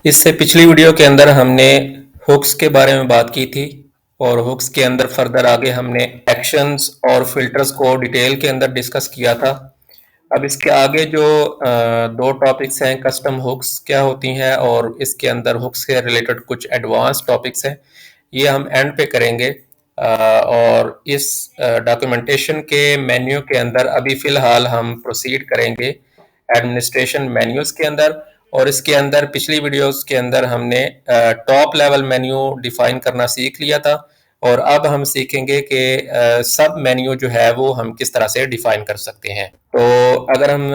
इससे पिछली वीडियो के अंदर हमने हुक्स के बारे में बात की थी और हुक्स के अंदर फर्दर आगे हमने एक्शंस और फिल्टर्स को डिटेल के अंदर डिस्कस किया था। अब इसके आगे जो दो टॉपिक्स हैं, कस्टम हुक्स क्या होती हैं और इसके अंदर हुक्स से रिलेटेड कुछ एडवांस टॉपिक्स हैं, ये हम एंड पे करेंगे। और इस डॉक्यूमेंटेशन के मेन्यू के अंदर अभी फ़िलहाल हम प्रोसीड करेंगे एडमिनिस्ट्रेशन मेन्यूज़ के अंदर। और इसके अंदर पिछली वीडियोस के अंदर हमने टॉप लेवल मेन्यू डिफाइन करना सीख लिया था और अब हम सीखेंगे कि सब मेन्यू जो है वो हम किस तरह से डिफाइन कर सकते हैं। तो अगर हम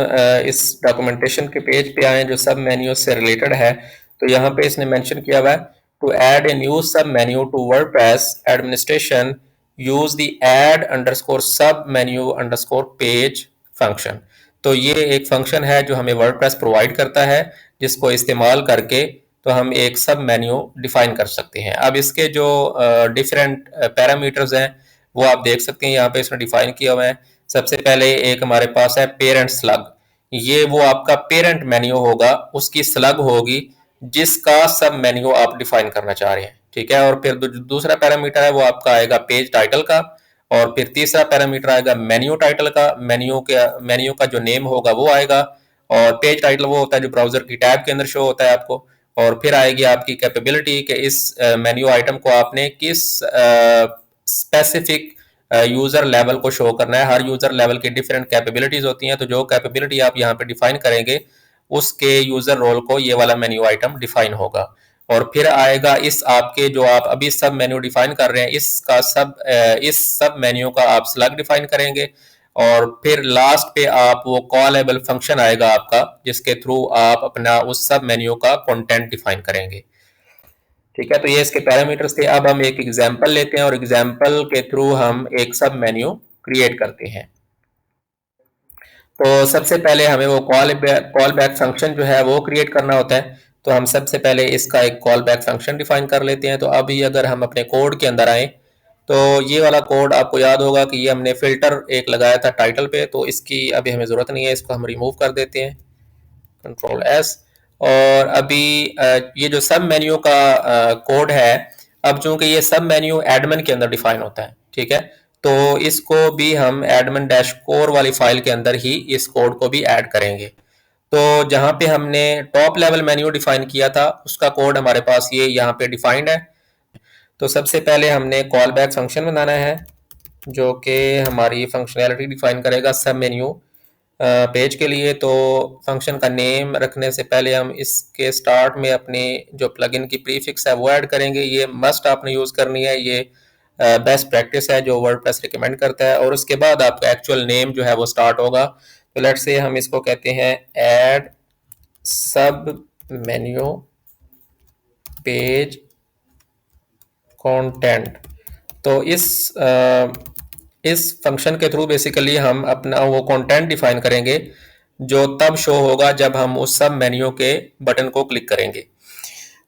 इस डॉक्यूमेंटेशन के पेज पे आए जो सब मेन्यू से रिलेटेड है, तो यहाँ पे इसने मेंशन किया हुआ है to add a new sub menu to WordPress administration use the add underscore sub menu underscore page function. तो ये एक फंक्शन है जो हमें वर्डप्रेस प्रोवाइड करता है, जिसको इस्तेमाल करके तो हम एक सब मेन्यू डिफाइन कर सकते हैं। अब इसके जो डिफरेंट पैरामीटर्स हैं वो आप देख सकते हैं, यहाँ पे इसने डिफाइन किया हुआ है। सबसे पहले एक हमारे पास है पेरेंट स्लग, ये वो आपका पेरेंट मेन्यू होगा, उसकी स्लग होगी जिसका सब मेन्यू आप डिफाइन करना चाह रहे हैं, ठीक है। और फिर दूसरा पैरामीटर है वो आपका आएगा पेज टाइटल का, और फिर तीसरा पैरामीटर आएगा मेन्यू टाइटल का, मेन्यू का जो नेम होगा वो आएगा। और पेज टाइटल वो होता है जो ब्राउजर की टैब के अंदर शो होता है आपको। और फिर आएगी आपकी कैपेबिलिटी कि इस मेन्यू आइटम को आपने किस स्पेसिफिक यूजर लेवल को शो करना है। हर यूजर लेवल की डिफरेंट कैपेबिलिटीज होती हैं, तो जो कैपेबिलिटी आप यहाँ पे डिफाइन करेंगे उसके यूजर रोल को ये वाला मेन्यू आइटम डिफाइन होगा। और फिर आएगा इस आपके जो आप अभी सब मेन्यू डिफाइन कर रहे हैं इस सब मेन्यू का आप स्लग डिफाइन करेंगे। और फिर लास्ट पे आप वो कॉलेबल फंक्शन आएगा आपका, जिसके थ्रू आप अपना उस सब मेन्यू का कंटेंट डिफाइन करेंगे, ठीक है। तो ये इसके पैरामीटर्स थे। अब हम एक एग्जांपल लेते हैं और एग्जांपल के थ्रू हम एक सब मेन्यू क्रिएट करते हैं। तो सबसे पहले हमें वो कॉल बैक फंक्शन जो है वो क्रिएट करना होता है। तो हम सबसे पहले इसका एक कॉल बैक फंक्शन डिफाइन कर लेते हैं। तो अभी अगर हम अपने कोड के अंदर आए, तो ये वाला कोड आपको याद होगा कि ये हमने फिल्टर एक लगाया था टाइटल पे, तो इसकी अभी हमें ज़रूरत नहीं है, इसको हम रिमूव कर देते हैं, कंट्रोल एस। और अभी ये जो सब मेन्यू का कोड है, अब चूंकि ये सब मेन्यू एडमिन के अंदर डिफाइन होता है, ठीक है, तो इसको भी हम एडमिन डैश कोर वाली फाइल के अंदर ही इस कोड को भी ऐड करेंगे। तो जहां पे हमने टॉप लेवल मेन्यू डिफाइन किया था उसका कोड हमारे पास ये यहाँ पे डिफाइंड है। तो सबसे पहले हमने कॉल बैक फंक्शन बनाना है जो कि हमारी फंक्शनैलिटी डिफाइन करेगा सब मेन्यू पेज के लिए। तो फंक्शन का नेम रखने से पहले हम इसके स्टार्ट में अपनी जो प्लगइन की प्रीफिक्स है वो ऐड करेंगे। ये मस्ट आपने यूज़ करनी है, ये बेस्ट प्रैक्टिस है जो वर्डप्रेस रिकमेंड करता है। और उसके बाद आपका एक्चुअल नेम जो है वो स्टार्ट होगा। तो लेट्स से हम इसको कहते हैं ऐड सब मेन्यू पेज कंटेंट। तो इस फंक्शन के थ्रू बेसिकली हम अपना वो कंटेंट डिफाइन करेंगे जो तब शो होगा जब हम उस सब मेन्यू के बटन को क्लिक करेंगे।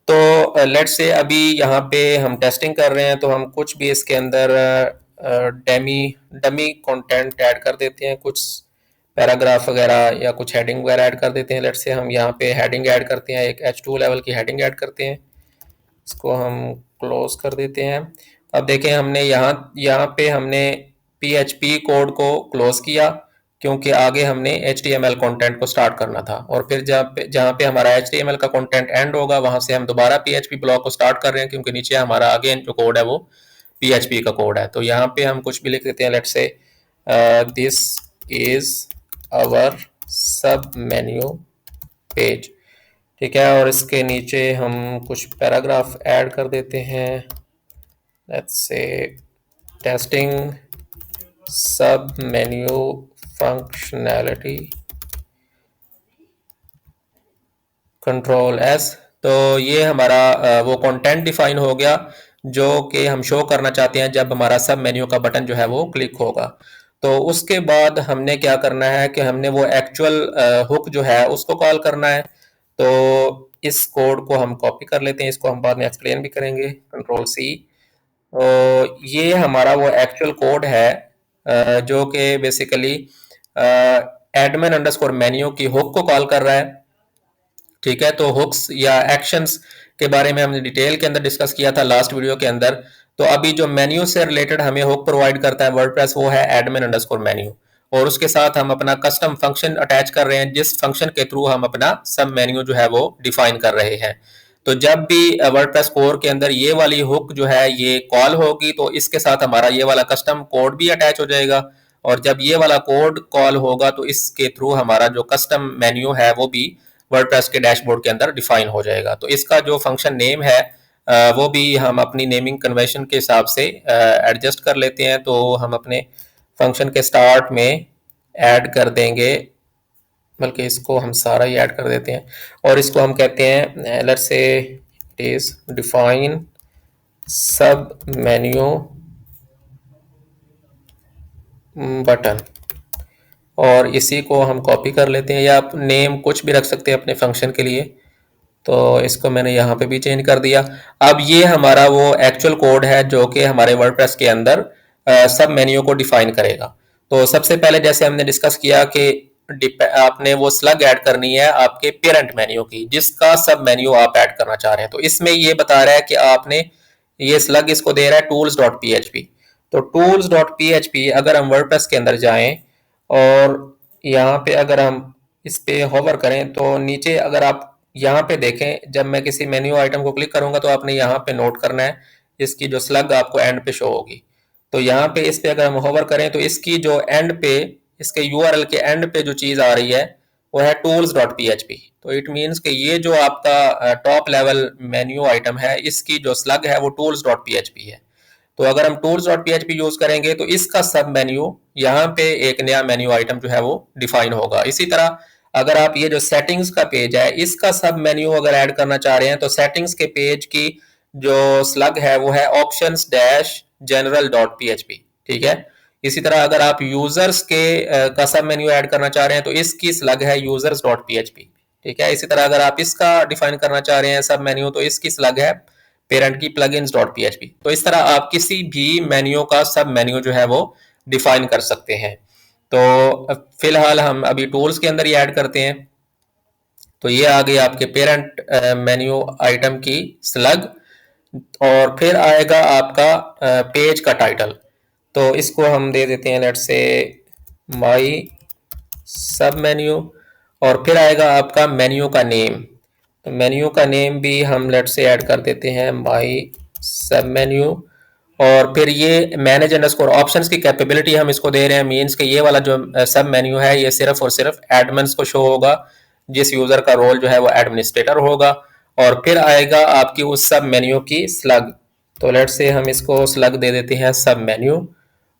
तो लेट्स से अभी यहाँ पे हम टेस्टिंग कर रहे हैं, तो हम कुछ भी इसके अंदर डेमी डमी कंटेंट ऐड कर देते हैं, कुछ पैराग्राफ वगैरह या कुछ हेडिंग वगैरह ऐड कर देते हैं। लेट्स से हम यहाँ पे हेडिंग ऐड करते हैं, एक H2 लेवल की हेडिंग ऐड करते हैं, इसको हम क्लोज कर देते हैं। अब देखें हमने यहाँ यहाँ पे हमने PHP कोड को क्लोज किया क्योंकि आगे हमने HTML कंटेंट को स्टार्ट करना था। और फिर जहाँ पे हमारा HTML का कंटेंट एंड होगा वहां से हम दोबारा PHP ब्लॉक को स्टार्ट कर रहे हैं, क्योंकि नीचे हमारा आगे जो कोड है वो PHP का कोड है। तो यहाँ पे हम कुछ भी लिख देते हैं, let's say this is our sub menu page, ठीक है। और इसके नीचे हम कुछ पैराग्राफ ऐड कर देते हैं, लेट्स से टेस्टिंग सब मेन्यू फंक्शनैलिटी, कंट्रोल एस। तो ये हमारा वो कंटेंट डिफाइन हो गया जो कि हम शो करना चाहते हैं जब हमारा सब मेन्यू का बटन जो है वो क्लिक होगा। तो उसके बाद हमने क्या करना है कि हमने वो एक्चुअल हुक जो है उसको कॉल करना है। तो इस कोड को हम कॉपी कर लेते हैं, इसको हम बाद में एक्सप्लेन भी करेंगे, कंट्रोल सी। तो ये हमारा वो एक्चुअल कोड है जो कि बेसिकली एडमिन अंडरस्कोर मेन्यू की हुक को कॉल कर रहा है। ठीक है, तो हुक्स या एक्शंस के बारे में हमने डिटेल के अंदर डिस्कस किया था लास्ट वीडियो के अंदर। तो अभी जो मेन्यू से रिलेटेड हमें हुक प्रोवाइड करता है वर्डप्रेस, वो है एडमिन अंडरस्कोर मेन्यू, और उसके साथ हम अपना कस्टम फंक्शन अटैच कर रहे हैं, जिस फंक्शन के थ्रू हम अपना सब मेन्यू जो है वो डिफाइन कर रहे हैं। तो जब भी वर्डप्रेस कोर के अंदर ये वाली हुक जो है ये कॉल होगी, तो इसके साथ हमारा ये वाला कस्टम कोड भी अटैच हो जाएगा, और जब ये वाला कोड कॉल होगा तो इसके थ्रू हमारा जो कस्टम मेन्यू है वो भी वर्डप्रेस के डैशबोर्ड के अंदर डिफाइन हो जाएगा। तो इसका जो फंक्शन नेम है वो भी हम अपनी नेमिंग कन्वेंशन के हिसाब से एडजस्ट कर लेते हैं। तो हम अपने फंक्शन के स्टार्ट में ऐड कर देंगे, बल्कि इसको हम सारा ही ऐड कर देते हैं, और इसको हम कहते हैं लेट्स से इट इज डिफाइन सब मेन्यू बटन, और इसी को हम कॉपी कर लेते हैं, या आप नेम कुछ भी रख सकते हैं अपने फंक्शन के लिए। तो इसको मैंने यहाँ पे भी चेंज कर दिया। अब ये हमारा वो एक्चुअल कोड है जो कि हमारे वर्डप्रेस के अंदर सब मेन्यू को डिफाइन करेगा। तो सबसे पहले जैसे हमने डिस्कस किया कि आपने वो स्लग ऐड करनी है आपके पेरेंट मेन्यू की, जिसका सब मेन्यू आप ऐड करना चाह रहे हैं। तो इसमें ये बता रहा है कि आपने ये स्लग इसको दे रहा है tools.php। तो tools.php अगर हम वर्डप्रेस के अंदर जाएं और यहाँ पे अगर हम इस पे होवर करें, तो नीचे अगर आप यहाँ पे देखें, जब मैं किसी मेन्यू आइटम को क्लिक करूंगा तो आपने यहाँ पे नोट करना है इसकी जो स्लग आपको एंड पे शो होगी। तो यहाँ पे इस पे अगर हम होवर करें तो इसकी जो एंड पे, इसके यूआरएल के एंड पे जो चीज आ रही है वो है tools.php। तो इट मीन्स कि ये जो आपका टॉप लेवल मेन्यू आइटम है, इसकी जो स्लग है वो tools.php है। तो अगर हम tools.php यूज करेंगे तो इसका सब मेन्यू यहाँ पे एक नया मेन्यू आइटम जो है वो डिफाइन होगा। इसी तरह अगर आप ये जो सेटिंग्स का पेज है इसका सब मेन्यू अगर ऐड करना चाह रहे हैं, तो सेटिंग्स के पेज की जो स्लग है वो है options-general.php। ठीक है, इसी तरह अगर आप यूजर्स के का सब मेन्यू ऐड करना चाह रहे हैं तो इसकी स्लग है users.php। ठीक है, इसी तरह अगर आप इसका डिफाइन करना चाह रहे हैं सब मेन्यू, तो इसकी स्लग है पेरेंट की plugins.php। तो इस तरह आप किसी भी मेन्यू का सब मेन्यू जो है वो डिफाइन कर सकते हैं। तो फिलहाल हम अभी टूल्स के अंदर ही ऐड करते हैं। तो ये आ गई आपके पेरेंट मेन्यू आइटम की स्लग, और फिर आएगा आपका पेज का टाइटल। तो इसको हम दे देते हैं लेट्स से माई सब मेन्यू, और फिर आएगा आपका मेन्यू का नेम। तो मेन्यू का नेम भी हम लेट से ऐड कर देते हैं माई सब मेन्यू, और फिर ये मैनेज अंडरस्कोर ऑप्शंस की कैपेबिलिटी हम इसको दे रहे हैं। मींस कि ये वाला जो सब मेन्यू है ये सिर्फ और सिर्फ एडमिन्स को शो होगा, जिस यूजर का रोल जो है वो एडमिनिस्ट्रेटर होगा। और फिर आएगा आपकी उस सब मेन्यू की स्लग। तो लेट से हम इसको स्लग दे देते हैं सब मेन्यू,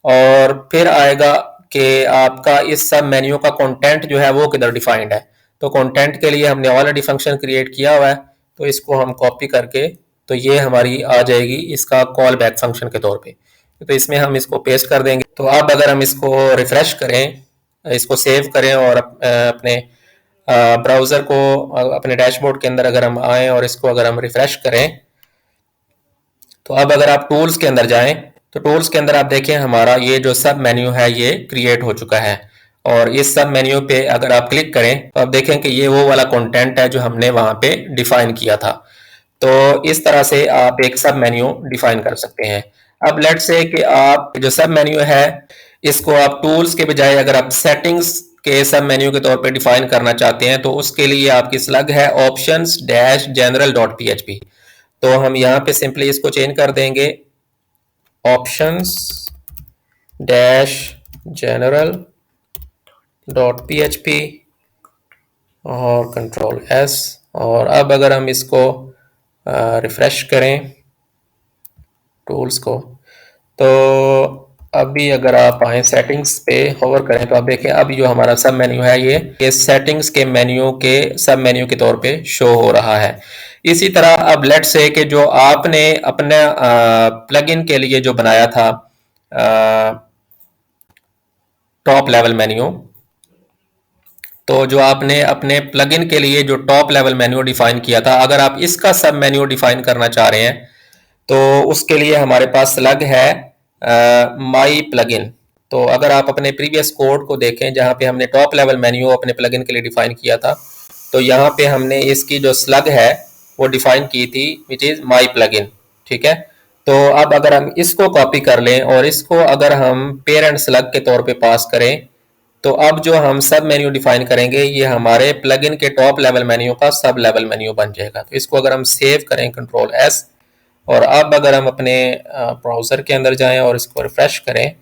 और फिर आएगा कि आपका इस सब मेन्यू का कंटेंट जो है वो किधर डिफाइंड है। तो कंटेंट के लिए हमने ऑलरेडी फंक्शन क्रिएट किया हुआ है, तो इसको हम कॉपी करके, तो ये हमारी आ जाएगी इसका कॉल बैक फंक्शन के तौर पे। तो इसमें हम इसको पेस्ट कर देंगे। तो अब अगर हम इसको रिफ्रेश करें, इसको सेव करें और अपने ब्राउज़र को अपने डैशबोर्ड के अंदर अगर हम आएँ और इसको अगर हम रिफ्रेश करें, तो अब अगर आप टूल्स के अंदर जाएं तो टूल्स के अंदर आप देखें हमारा ये जो सब मेन्यू है ये क्रिएट हो चुका है। और इस सब मेन्यू पे अगर आप क्लिक करें तो आप देखें कि ये वो वाला कंटेंट है जो हमने वहां पे डिफाइन किया था। तो इस तरह से आप एक सब मेन्यू डिफाइन कर सकते हैं। अब लेट्स से कि आप जो सब मेन्यू है इसको आप टूल्स के बजाय अगर आप सेटिंग्स के सब मेन्यू के तौर पे डिफाइन करना चाहते हैं, तो उसके लिए आपकी स्लग है options-general.php। तो हम यहाँ पे सिंपली इसको चेंज कर देंगे options dash general dot php और कंट्रोल s। और अब अगर हम इसको रिफ्रेश करें टूल्स को, तो अभी अगर आप आए सेटिंग्स पे होवर करें तो आप देखें अब जो हमारा सब मेन्यू है ये सेटिंग्स के मेन्यू के सब मेन्यू के तौर पे शो हो रहा है। इसी तरह अब लेट्स से कि जो आपने अपने प्लगइन के लिए जो बनाया था टॉप लेवल मेन्यू, तो जो आपने अपने प्लगइन के लिए जो टॉप लेवल मेन्यू डिफाइन किया था, अगर आप इसका सब मेन्यू डिफाइन करना चाह रहे हैं तो उसके लिए हमारे पास स्लग है माई प्लगइन। तो अगर आप अपने प्रीवियस कोड को देखें जहां पे हमने टॉप लेवल मेन्यू अपने प्लगइन के लिए डिफाइन किया था, तो यहाँ पे हमने इसकी जो स्लग है वो डिफाइन की थी, विच इज माई प्लगइन। ठीक है, तो अब अगर हम इसको कॉपी कर लें और इसको अगर हम पेरेंट स्लग के तौर पे पास करें, तो अब जो हम सब मेन्यू डिफाइन करेंगे ये हमारे प्लगइन के टॉप लेवल मेन्यू का सब लेवल मेन्यू बन जाएगा। तो इसको अगर हम सेव करें कंट्रोल एस, और अब अगर हम अपने ब्राउज़र के अंदर जाएं और इसको रिफ्रेश करें,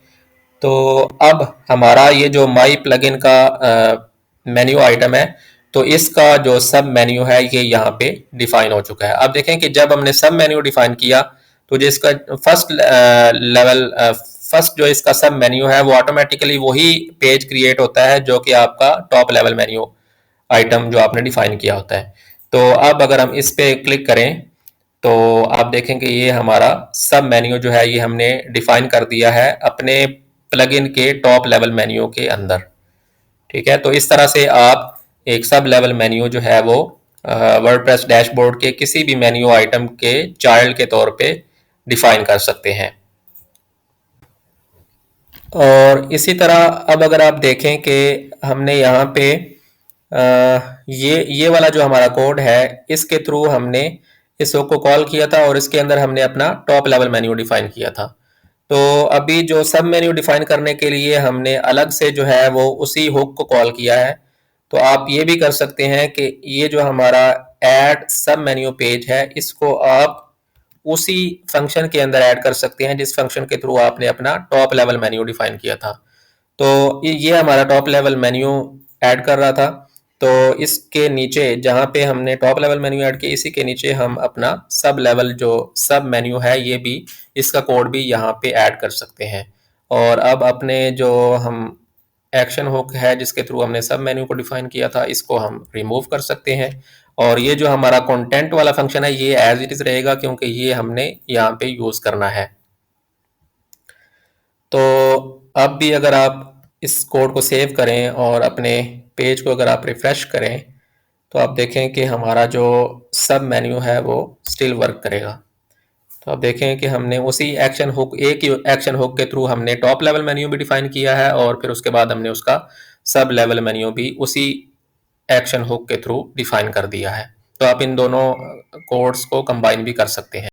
तो अब हमारा ये जो माई प्लगइन का मेन्यू आइटम है, तो इसका जो सब मेन्यू है ये यहाँ पे डिफाइन हो चुका है। अब देखें कि जब हमने सब मेन्यू डिफाइन किया, तो जो इसका फर्स्ट जो इसका सब मेन्यू है वो ऑटोमेटिकली वही पेज क्रिएट होता है जो कि आपका टॉप लेवल मेन्यू आइटम जो आपने डिफाइन किया होता है। तो अब अगर हम इस पे क्लिक करें, तो आप देखेंगे ये हमारा सब मेन्यू जो है ये हमने डिफाइन कर दिया है अपने प्लगइन के टॉप लेवल मेन्यू के अंदर। ठीक है, तो इस तरह से आप एक सब लेवल मेन्यू जो है वो वर्डप्रेस डैशबोर्ड के किसी भी मेन्यू आइटम के चाइल्ड के तौर पे डिफाइन कर सकते हैं। और इसी तरह अब अगर आप देखें कि हमने यहाँ पे ये वाला जो हमारा कोड है इसके थ्रू हमने इस हुक को कॉल किया था और इसके अंदर हमने अपना टॉप लेवल मेन्यू डिफाइन किया था। तो अभी जो सब मेन्यू डिफाइन करने के लिए हमने अलग से जो है वो उसी हुक को कॉल किया है। तो आप ये भी कर सकते हैं कि ये जो हमारा ऐड सब मेन्यू पेज है इसको आप उसी फंक्शन के अंदर ऐड कर सकते हैं जिस फंक्शन के थ्रू आपने अपना टॉप लेवल मेन्यू डिफाइन किया था। तो ये हमारा टॉप लेवल मेन्यू ऐड कर रहा था। तो इसके नीचे जहाँ पे हमने टॉप लेवल मेन्यू ऐड किया इसी के नीचे हम अपना सब लेवल जो सब मेन्यू है ये भी इसका कोड भी यहाँ पे ऐड कर सकते हैं। और अब अपने जो हम एक्शन हुक है जिसके थ्रू हमने सब मेन्यू को डिफाइन किया था इसको हम रिमूव कर सकते हैं। और ये जो हमारा कंटेंट वाला फंक्शन है ये एज इट इज रहेगा क्योंकि ये हमने यहाँ पे यूज करना है। तो अब भी अगर आप इस कोड को सेव करें और अपने पेज को अगर आप रिफ्रेश करें, तो आप देखें कि हमारा जो सब मेन्यू है वो स्टिल वर्क करेगा। तो आप देखें कि हमने उसी एक्शन हुक एक ही एक्शन हुक के थ्रू हमने टॉप लेवल मेन्यू भी डिफाइन किया है और फिर उसके बाद हमने उसका सब लेवल मेन्यू भी उसी एक्शन हुक के थ्रू डिफाइन कर दिया है। तो आप इन दोनों कोड्स को कंबाइन भी कर सकते हैं।